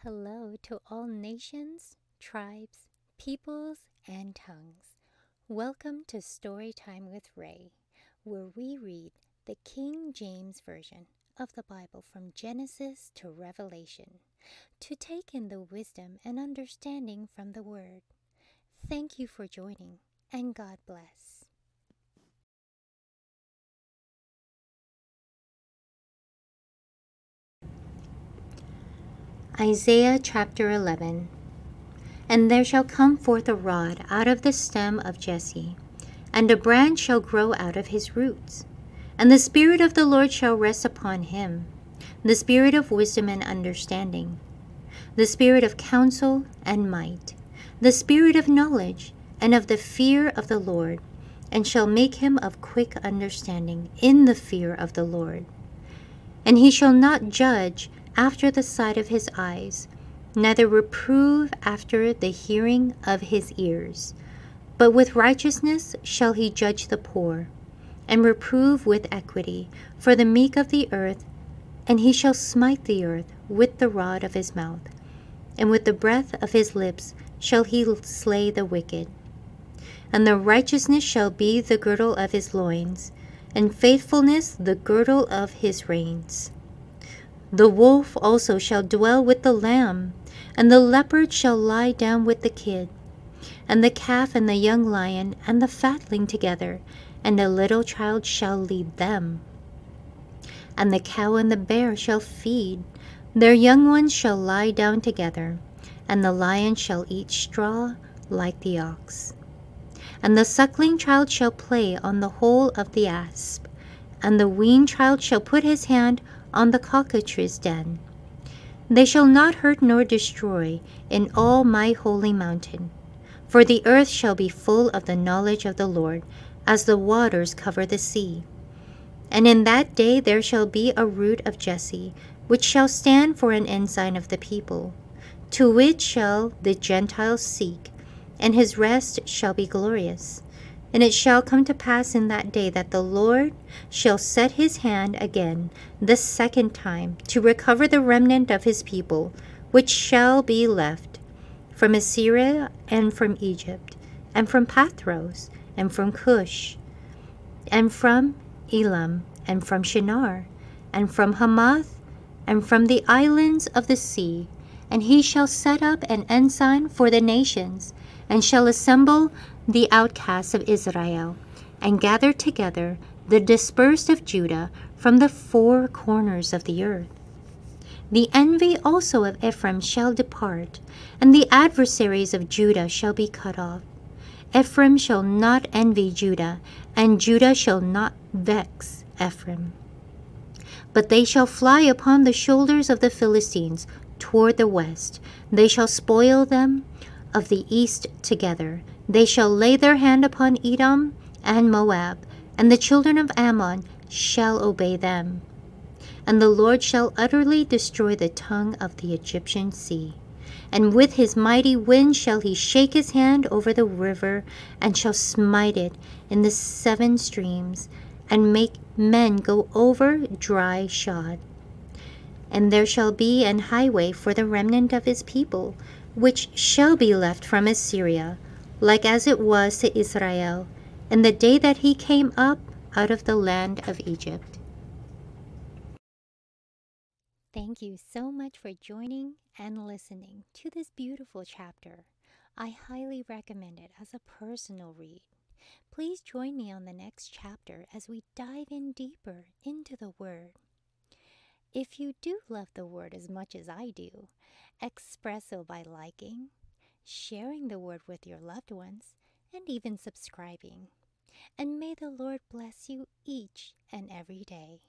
hello to all nations, tribes, peoples, and tongues. Welcome to Storytime with Rae, where we read the King James Version of the Bible from Genesis to Revelation, to take in the wisdom and understanding from the Word. Thank you for joining, and God bless. Isaiah chapter 11. And there shall come forth a rod out of the stem of Jesse, and a branch shall grow out of his roots. And the Spirit of the Lord shall rest upon him, the Spirit of wisdom and understanding, the Spirit of counsel and might, the Spirit of knowledge and of the fear of the Lord, and shall make him of quick understanding in the fear of the Lord. And he shall not judge after the sight of his eyes, neither reprove after the hearing of his ears. But with righteousness shall he judge the poor, and reprove with equity for the meek of the earth. And he shall smite the earth with the rod of his mouth, and with the breath of his lips shall he slay the wicked. And the righteousness shall be the girdle of his loins, and faithfulness the girdle of his reins. The wolf also shall dwell with the lamb, and the leopard shall lie down with the kid, and the calf and the young lion and the fatling together, and a little child shall lead them. And the cow and the bear shall feed, their young ones shall lie down together, and the lion shall eat straw like the ox. And the suckling child shall play on the hole of the asp, and the weaned child shall put his hand on the cockatrice den. They shall not hurt nor destroy in all my holy mountain, for the earth shall be full of the knowledge of the Lord, as the waters cover the sea. And in that day there shall be a root of Jesse, which shall stand for an ensign of the people. To which shall the Gentiles seek, and his rest shall be glorious. And it shall come to pass in that day that the Lord shall set his hand again the second time to recover the remnant of his people, which shall be left, from Assyria and from Egypt, and from Pathros, and from Cush, and from Elam, and from Shinar, and from Hamath, and from the islands of the sea. And he shall set up an ensign for the nations, and shall assemble the outcasts of Israel, and gather together the dispersed of Judah from the four corners of the earth. The envy also of Ephraim shall depart, and the adversaries of Judah shall be cut off. Ephraim shall not envy Judah, and Judah shall not vex Ephraim. But they shall fly upon the shoulders of the Philistines toward the west. They shall spoil them of the east together. They shall lay their hand upon Edom and Moab, and the children of Ammon shall obey them. And the Lord shall utterly destroy the tongue of the Egyptian sea. And with his mighty wind shall he shake his hand over the river, and shall smite it in the seven streams, and make men go over dry shod. And there shall be an highway for the remnant of his people, which shall be left from Assyria, like as it was to Israel in the day that he came up out of the land of Egypt. Thank you so much for joining and listening to this beautiful chapter. I highly recommend it as a personal read. Please join me on the next chapter as we dive in deeper into the Word. If you do love the Word as much as I do, express so by liking, sharing the Word with your loved ones, and even subscribing. And may the Lord bless you each and every day.